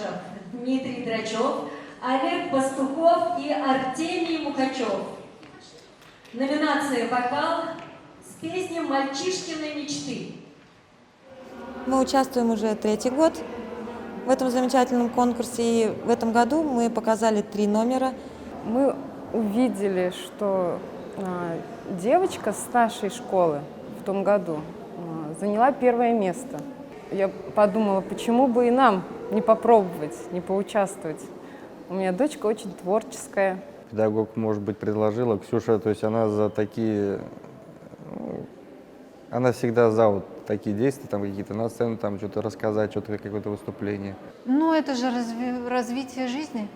Шорохов, Дмитрий Драчев, Олег Пастухов и Артемий Мухачев. Номинация «Вокал» с песней «Мальчишкины мечты». Мы участвуем уже 3-й год в этом замечательном конкурсе, и в этом году мы показали 3 номера. Мы увидели, что девочка с нашей школы в том году заняла 1-е место. Я подумала, почему бы и нам не попробовать, не поучаствовать. У меня дочка очень творческая. Педагог, может быть, предложила, Ксюша, то есть она за такие, она всегда за вот такие действия, там какие-то на сцену, там что-то рассказать, что-то, какое-то выступление. Ну, это же развитие жизни.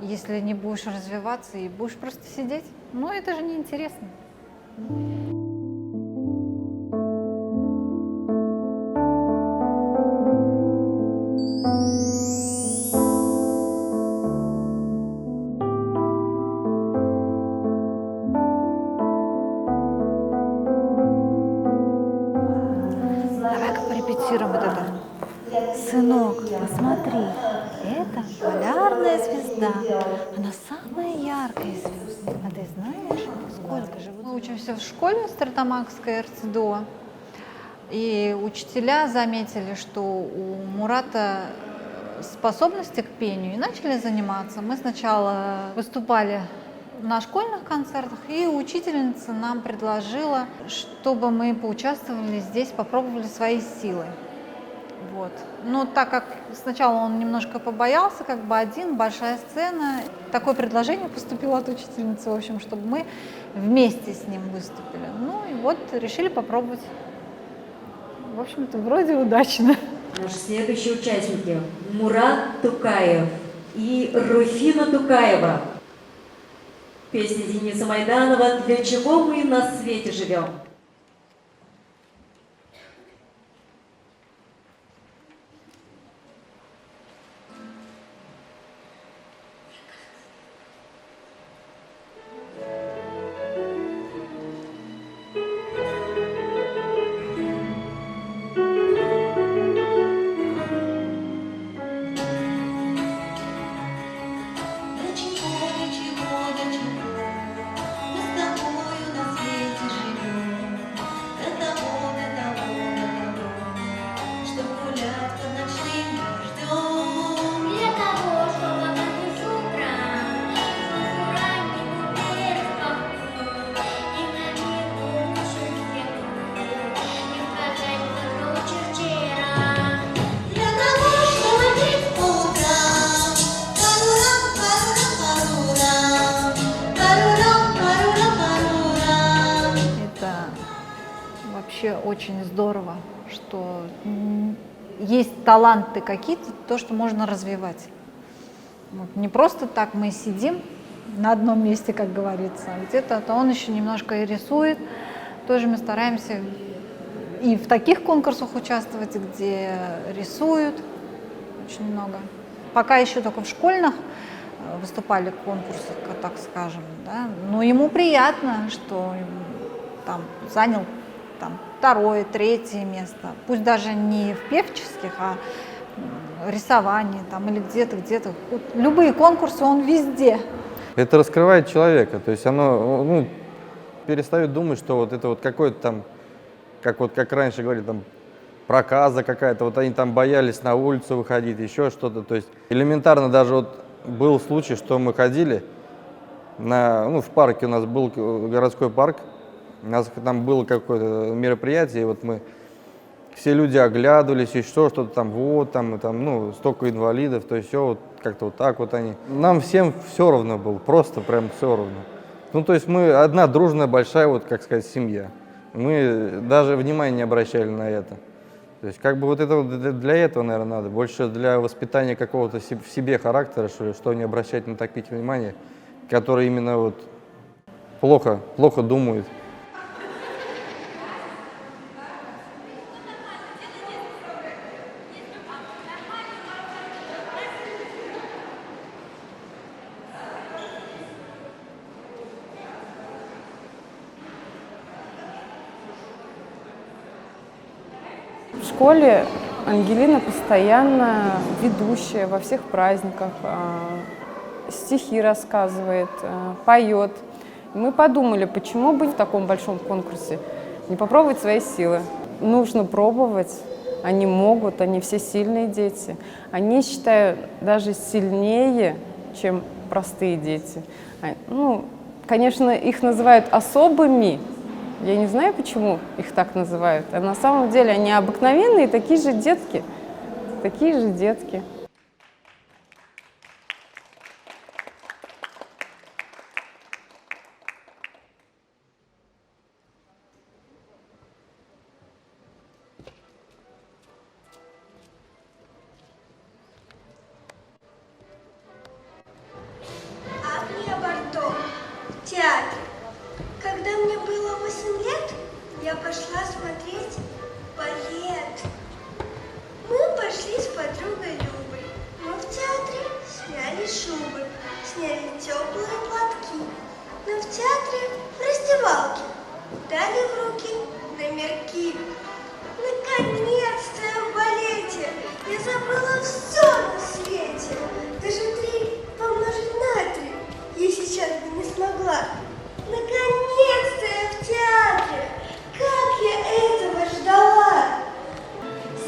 Если не будешь развиваться и будешь просто сидеть, ну, это же неинтересно. Давай-ка порепетируем вот это. Сынок, посмотри, это полярная звезда. Она самая яркая звезда. А ты знаешь, сколько живут? Мы учимся в школе Стартамакской РЦДО. И учителя заметили, что у Мурата способности к пению и начали заниматься. Мы сначала выступали на школьных концертах, и учительница нам предложила, чтобы мы поучаствовали здесь, попробовали свои силы. Вот. Но так как сначала он немножко побоялся, как бы один, большая сцена, такое предложение поступило от учительницы, в общем, чтобы мы вместе с ним выступили. Ну и вот решили попробовать. В общем-то, вроде удачно. Наши следующие участники – Мурат Тукаев и Руфина Тукаева. Песня Дениса Майданова «Для чего мы на свете живем». Вообще очень здорово, что есть таланты какие-то, то, что можно развивать. Вот. Не просто так мы сидим на одном месте, как говорится, где-то, то он еще немножко и рисует. Тоже мы стараемся и в таких конкурсах участвовать, где рисуют очень много. Пока еще только в школьных выступали конкурсах, так скажем, да? Но ему приятно, что там занял там 2-е, 3-е место, пусть даже не в певческих, а рисовании там, или где-то. Вот любые конкурсы, он везде. Это раскрывает человека, то есть оно перестает думать, что вот это вот какое-то там, как раньше говорили, там проказа какая-то, вот они там боялись на улицу выходить, еще что-то, то есть элементарно даже вот был случай, что мы ходили в парке, у нас был городской парк, у нас там было какое-то мероприятие, и вот мы, все люди оглядывались, еще что-то там, столько инвалидов, то есть все вот как-то вот так вот они. Нам всем все равно было, просто прям все равно. Ну, то есть мы одна дружная, большая, вот, как сказать, семья. Мы даже внимания не обращали на это. То есть как бы вот это вот для этого, наверное, надо. Больше для воспитания какого-то в себе характера, что не обращать на таких внимания, которые именно вот плохо думают. В школе Ангелина постоянно ведущая во всех праздниках, стихи рассказывает, поет. Мы подумали, почему бы в таком большом конкурсе не попробовать свои силы. Нужно пробовать, они могут, они все сильные дети. Они, считаю, даже сильнее, чем простые дети. Ну, конечно, их называют особыми. Я не знаю, почему их так называют. А на самом деле они обыкновенные, такие же детки. Такие же детки. Агния Барто в театре. Когда мне было 8 лет, я пошла смотреть балет. Мы пошли с подругой Любой. Мы в театре сняли шубы, сняли теплые платки. Но в театре в раздевалке дали в руки номерки. Наконец-то я в балете! Я забыла все на свете. Даже 3 помножить на 3 я сейчас бы не смогла. Наконец-то я в театре! Как я этого ждала!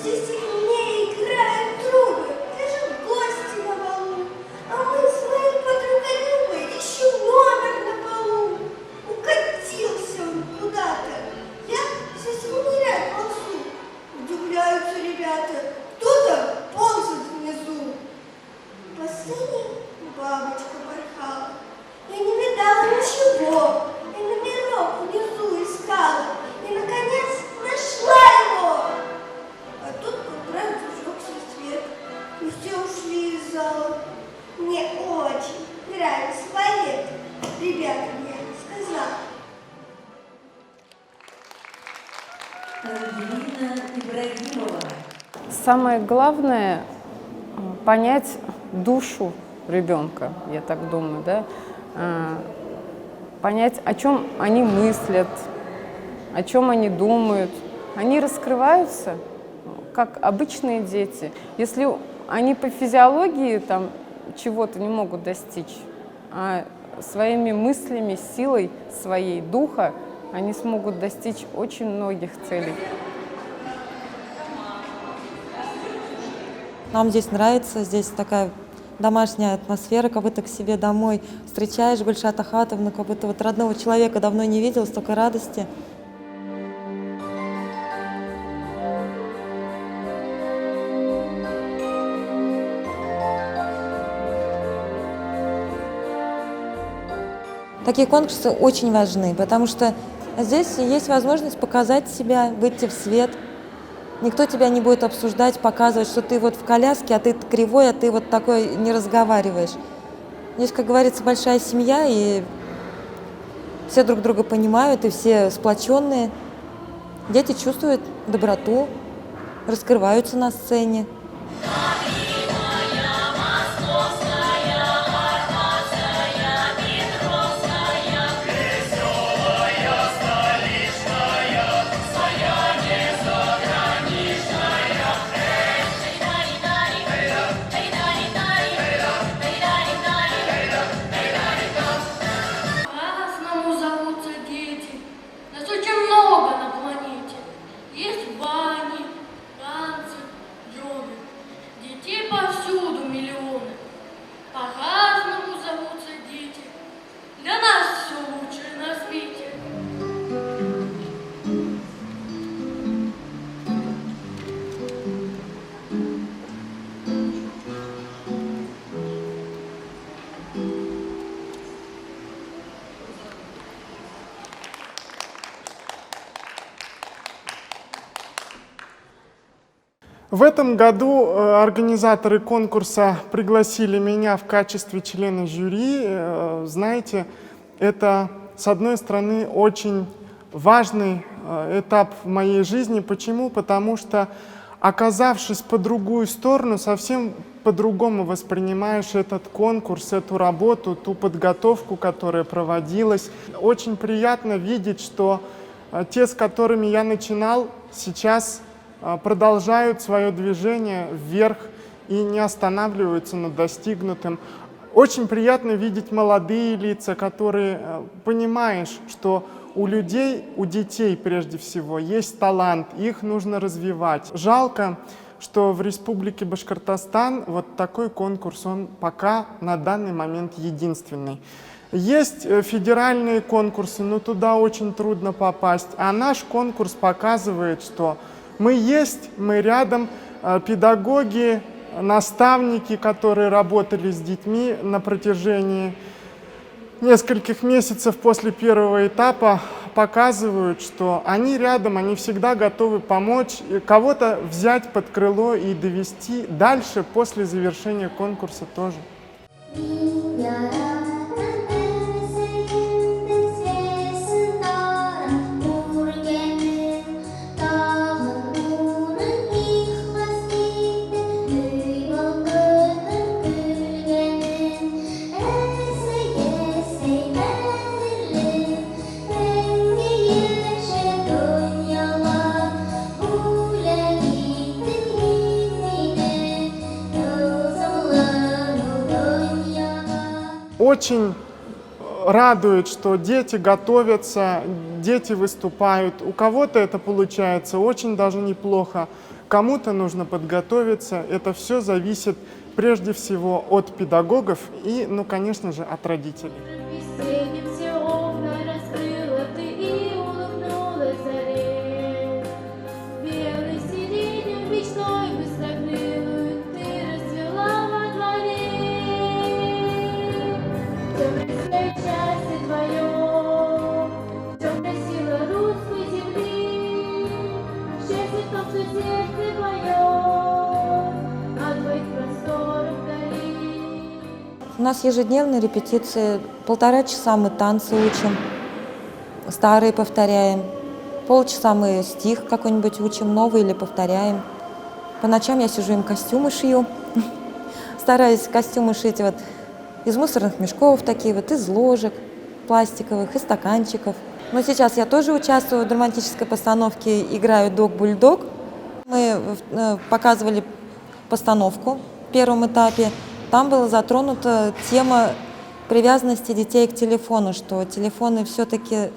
Здесь их мне играют трубы, даже гости на балу. А мы с моей подругой Любой еще номер на полу. Укатился он куда-то. Я со своими ряд ползу. Удивляются ребята, кто там ползает внизу. По сцене бабочка порхала. Я не видала ничего. Я номерок внизу искала. И, наконец, нашла его. А тут как раз зажегся свет. И все ушли из зала. Мне очень нравится балет. Ребята мне сказали. Ангелина Ибрагимова. Самое главное — понять душу ребенка, я так думаю, да? Понять, о чем они мыслят, о чем они думают. Они раскрываются, как обычные дети. Если они по физиологии там чего-то не могут достичь, а своими мыслями, силой своей духа они смогут достичь очень многих целей. Нам здесь нравится, здесь такая домашняя атмосфера, как будто к себе домой встречаешь, Гульшат Ахатовну, как будто вот родного человека давно не видел, столько радости. Такие конкурсы очень важны, потому что здесь есть возможность показать себя, выйти в свет. Никто тебя не будет обсуждать, показывать, что ты вот в коляске, а ты кривой, а ты вот такой не разговариваешь. Здесь, как говорится, большая семья, и все друг друга понимают, и все сплоченные. Дети чувствуют доброту, раскрываются на сцене. По-разному зовутся дети. Нас очень много на планете. Есть бани, танцы, йога. Детей повсюду миллионы. По-разному зовутся дети. Для нас все лучшее на свете. В этом году организаторы конкурса пригласили меня в качестве члена жюри. Знаете, это, с одной стороны, очень важный этап в моей жизни. Почему? Потому что, оказавшись по другую сторону, совсем по-другому воспринимаешь этот конкурс, эту работу, ту подготовку, которая проводилась. Очень приятно видеть, что те, с которыми я начинал, сейчас продолжают свое движение вверх и не останавливаются на достигнутом. Очень приятно видеть молодые лица, которые понимаешь, что у людей, у детей прежде всего, есть талант, их нужно развивать. Жалко, что в Республике Башкортостан вот такой конкурс, он пока на данный момент единственный. Есть федеральные конкурсы, но туда очень трудно попасть. А наш конкурс показывает, что мы есть, мы рядом, педагоги, наставники, которые работали с детьми на протяжении нескольких месяцев после первого этапа, показывают, что они рядом, они всегда готовы помочь, кого-то взять под крыло и довести дальше после завершения конкурса тоже. Очень радует, что дети готовятся, дети выступают. У кого-то это получается очень даже неплохо, кому-то нужно подготовиться. Это все зависит прежде всего от педагогов и, ну, конечно же, от родителей. У нас ежедневные репетиции, 1,5 часа мы танцы учим, старые повторяем, полчаса мы стих какой-нибудь учим, новый или повторяем. По ночам я сижу, им костюмы шью, стараюсь костюмы шить вот из мусорных мешков такие вот, из ложек пластиковых, из стаканчиков. Но сейчас я тоже участвую в драматической постановке, играю «Дог-бульдог». Мы показывали постановку в первом этапе. Там была затронута тема привязанности детей к телефону, что телефоны все-таки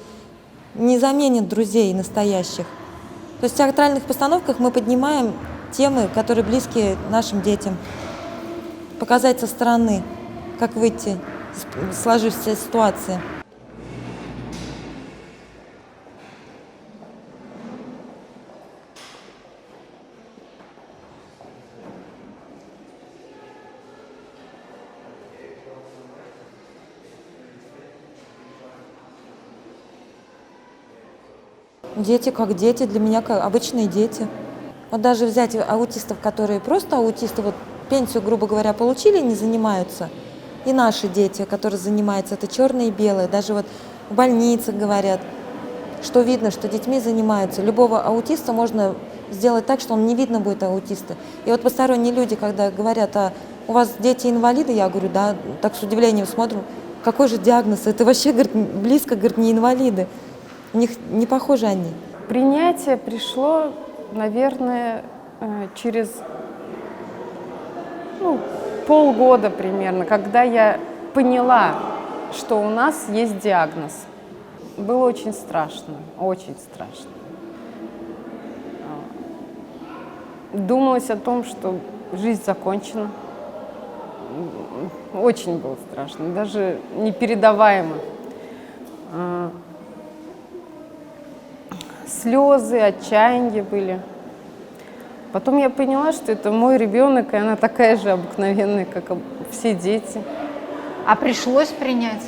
не заменят друзей настоящих. То есть в театральных постановках мы поднимаем темы, которые близки нашим детям. Показать со стороны, как выйти из сложившейся ситуации. Дети как дети, для меня как обычные дети. Вот даже взять аутистов, которые просто аутисты, вот пенсию, грубо говоря, получили, не занимаются, и наши дети, которые занимаются, это черное и белое. Даже вот в больницах говорят, что видно, что детьми занимаются. Любого аутиста можно сделать так, что он не видно будет аутиста. И вот посторонние люди, когда говорят, а у вас дети инвалиды, я говорю, да, так с удивлением смотрю, какой же диагноз, это вообще, говорит, близко, говорит, не инвалиды. У них не похожи они. Принятие пришло, наверное, через полгода примерно, когда я поняла, что у нас есть диагноз. Было очень страшно, очень страшно. Думалось о том, что жизнь закончена. Очень было страшно, даже непередаваемо. Слезы, отчаяние были. Потом я поняла, что это мой ребенок, и она такая же обыкновенная, как все дети. А пришлось принять?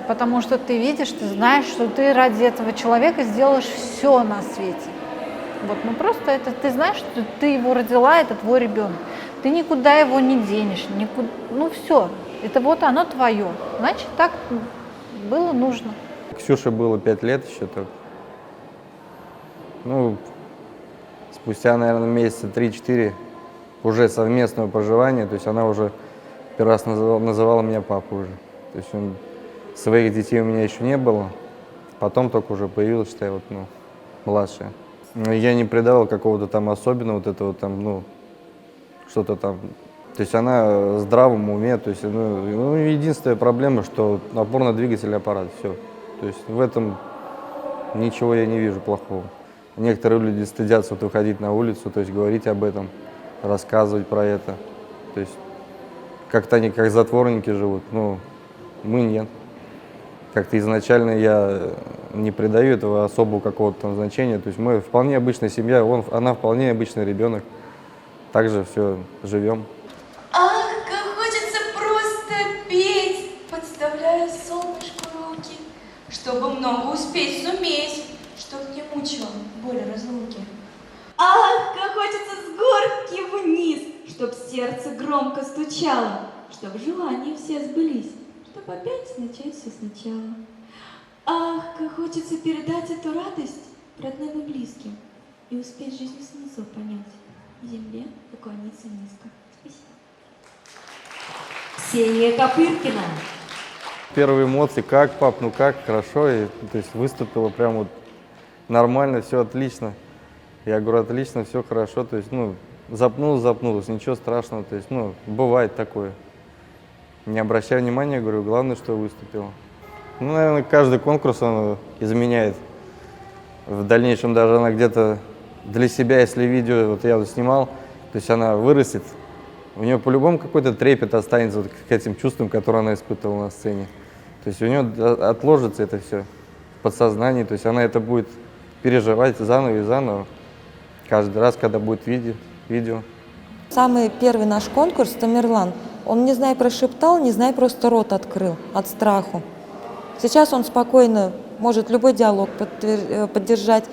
Потому что ты видишь, ты знаешь, что ты ради этого человека сделаешь все на свете. Вот, ну просто это, ты знаешь, что ты его родила, это твой ребенок. Ты никуда его не денешь, никуда, ну все, это вот оно твое. Значит, так было нужно. Ксюше было 5 лет еще только. Ну, спустя, наверное, месяца 3-4 уже совместного проживания, то есть она уже первый раз называла меня папой уже. То есть своих детей у меня еще не было, потом только уже появилась, считай, вот, младшая. Я не придавал какого-то там особенного вот этого там, ну, что-то там. То есть она в здравом уме, то есть, ну, единственная проблема, что опорно-двигательный аппарат, все. То есть в этом ничего я не вижу плохого. Некоторые люди стыдятся вот выходить на улицу, то есть говорить об этом, рассказывать про это. То есть как-то они как затворники живут, но мы нет. Как-то изначально я не придаю этого особого какого-то там значения. То есть мы вполне обычная семья, она вполне обычный ребенок. Также все живем. Ах, как хочется просто петь, подставляя солнышку руки, чтобы много успеть суметь, чтоб не мучила боль разлуки. Ах, как хочется с горки вниз, чтоб сердце громко стучало, чтоб желания все сбылись, чтоб опять начать все сначала. Ах, как хочется передать эту радость родным и близким и успеть жизнь смысл понять, земле поклониться низко. Ксения Копыркина. Первые эмоции, как, пап, ну как, хорошо, и, то есть выступила прям вот нормально, все отлично. Я говорю, отлично, все хорошо, то есть, ну, запнулась, ничего страшного, то есть, ну, бывает такое. Не обращай внимания, говорю, главное, что выступила. Ну, наверное, каждый конкурс, он изменяет. В дальнейшем даже она где-то для себя, если видео вот я вот снимал, то есть она вырастет, у нее по-любому какой-то трепет останется вот к этим чувствам, которые она испытывала на сцене. То есть у нее отложится это все в подсознании, то есть она это будет переживать заново и заново, каждый раз, когда будет видео. Самый первый наш конкурс «Тамерлан», он, не знаю, прошептал, не знаю, просто рот открыл от страху. Сейчас он спокойно может любой диалог поддержать.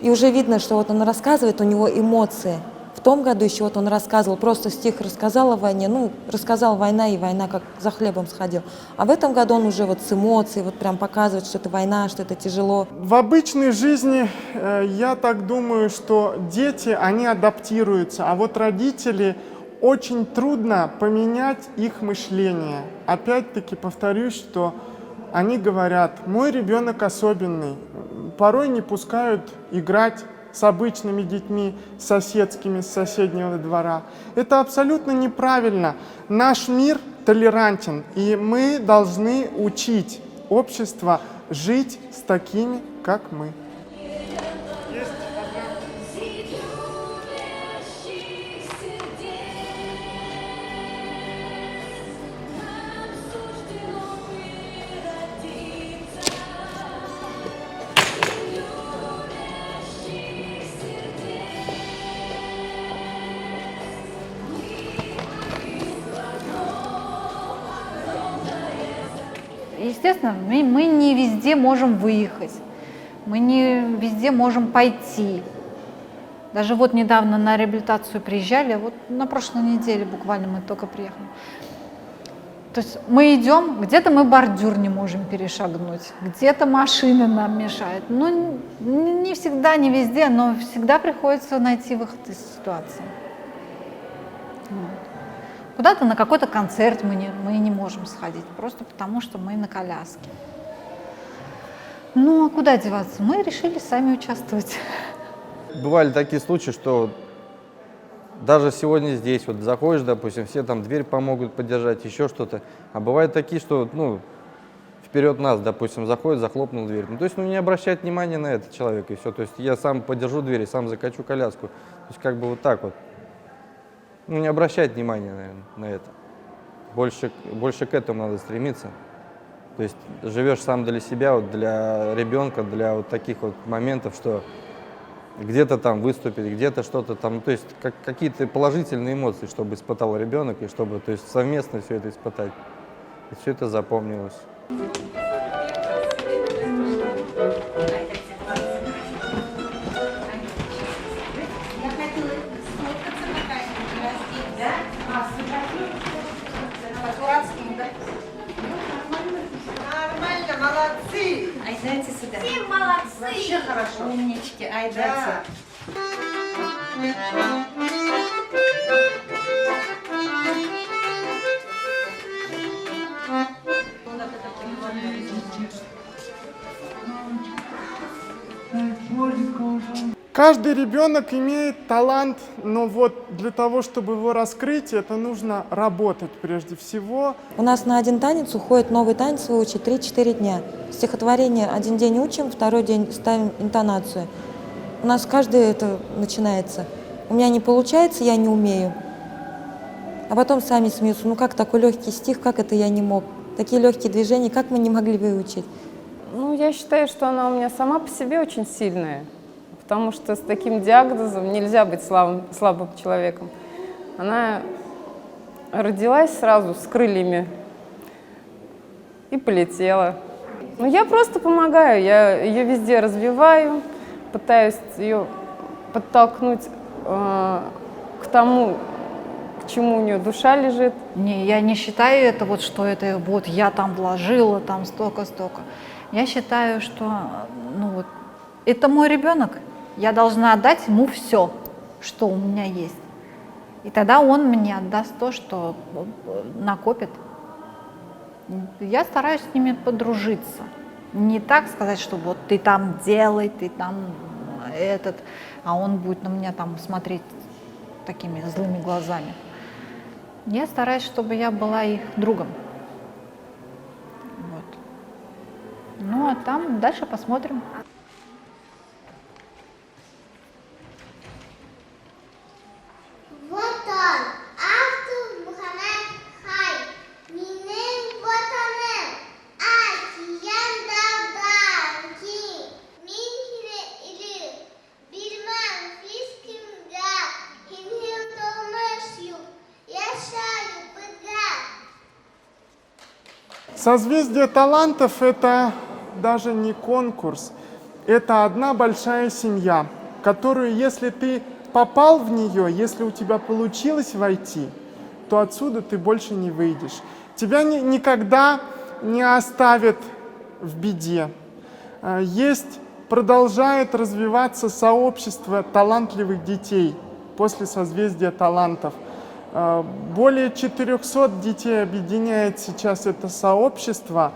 И уже видно, что вот он рассказывает, у него эмоции. В том году еще вот он рассказывал, просто стих рассказал о войне, ну, рассказал война, и война как за хлебом сходил. А в этом году он уже вот с эмоцией вот прям показывает, что это война, что это тяжело. В обычной жизни я так думаю, что дети, они адаптируются, а вот родители очень трудно поменять их мышление. Опять-таки повторюсь, что они говорят, мой ребенок особенный, порой не пускают играть с обычными детьми, соседскими, с соседнего двора. Это абсолютно неправильно. Наш мир толерантен, и мы должны учить общество жить с такими, как мы. Естественно, мы не везде можем выехать, мы не везде можем пойти. Даже вот недавно на реабилитацию приезжали, вот на прошлой неделе буквально мы только приехали. То есть мы идем, где-то мы бордюр не можем перешагнуть, где-то машина нам мешает. Ну, не всегда, не везде, но всегда приходится найти выход из ситуации. Вот. Куда-то на какой-то концерт мы не можем сходить, просто потому что мы на коляске. Ну, а куда деваться? Мы решили сами участвовать. Бывали такие случаи, что даже сегодня здесь вот заходишь, допустим, все там дверь помогут поддержать, еще что-то. А бывают такие, что, ну, вперед нас, допустим, заходит, захлопнул дверь. Ну, то есть, ну, не обращать внимания на это человека, и все. То есть я сам подержу дверь и сам закачу коляску. То есть как бы вот так вот. Ну, не обращать внимания, наверное, на это. Больше к этому надо стремиться. То есть живешь сам для себя, вот для ребенка, для вот таких вот моментов, что где-то там выступить, где-то что-то там, то есть какие-то положительные эмоции, чтобы испытал ребенок, и чтобы, то есть, совместно все это испытать. И все это запомнилось. Нормально, молодцы! Ай, дайте сюда. Все молодцы! Вообще хорошо. Умнички, ай, дайте. Да. Каждый ребенок имеет талант, но вот для того, чтобы его раскрыть, это нужно работать прежде всего. У нас на один танец уходит новый танец выучить 3-4 дня. Стихотворение один день учим, второй день ставим интонацию. У нас каждый это начинается. У меня не получается, я не умею. А потом сами смеются, ну как такой легкий стих, как это я не мог? Такие легкие движения, как мы не могли выучить? Ну, я считаю, что она у меня сама по себе очень сильная, потому что с таким диагнозом нельзя быть слабым человеком. Она родилась сразу с крыльями и полетела. Ну, я просто помогаю, я ее везде развиваю, пытаюсь ее подтолкнуть к тому, к чему у нее душа лежит. Не, я не считаю это вот, что это вот я там вложила, там столько-столько. Я считаю, что ну вот, это мой ребенок, я должна отдать ему все, что у меня есть. И тогда он мне отдаст то, что накопит. Я стараюсь с ними подружиться. Не так сказать, что вот ты там делай, ты там этот, а он будет на меня там смотреть такими злыми глазами. Я стараюсь, чтобы я была их другом. Вот. Ну, а там дальше посмотрим. Вот он, автор Мухаммед Хай. Минем ватанем, Асиян Давданки. Минхине или Бирман Фискинга, Хинхил Толмешью, Яшаю Быга. Созвездие талантов — это даже не конкурс, это одна большая семья, которую, если ты попал в нее, если у тебя получилось войти, то отсюда ты больше не выйдешь. Тебя никогда не оставят в беде. Продолжает развиваться сообщество талантливых детей после созвездия талантов. Более 400 детей объединяет сейчас это сообщество,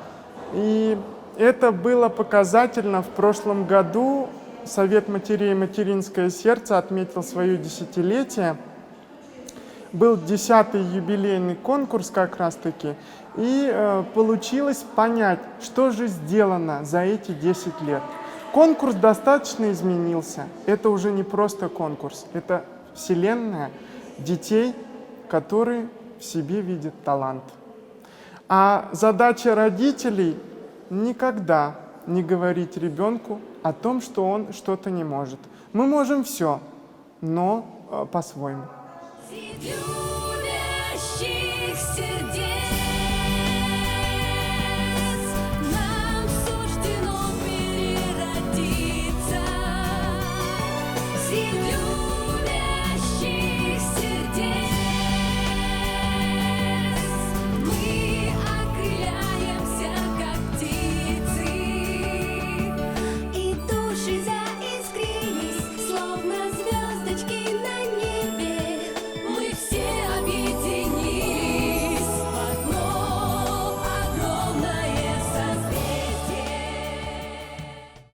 и это было показательно. В прошлом году Совет матерей «Материнское сердце» отметил свое десятилетие. Был 10-й юбилейный конкурс как раз-таки, и получилось понять, что же сделано за эти 10 лет. Конкурс достаточно изменился. Это уже не просто конкурс, это вселенная детей, которые в себе видят талант. А задача родителей — никогда не говорить ребенку о том, что он что-то не может. Мы можем все, но по-своему. Любящих сердец.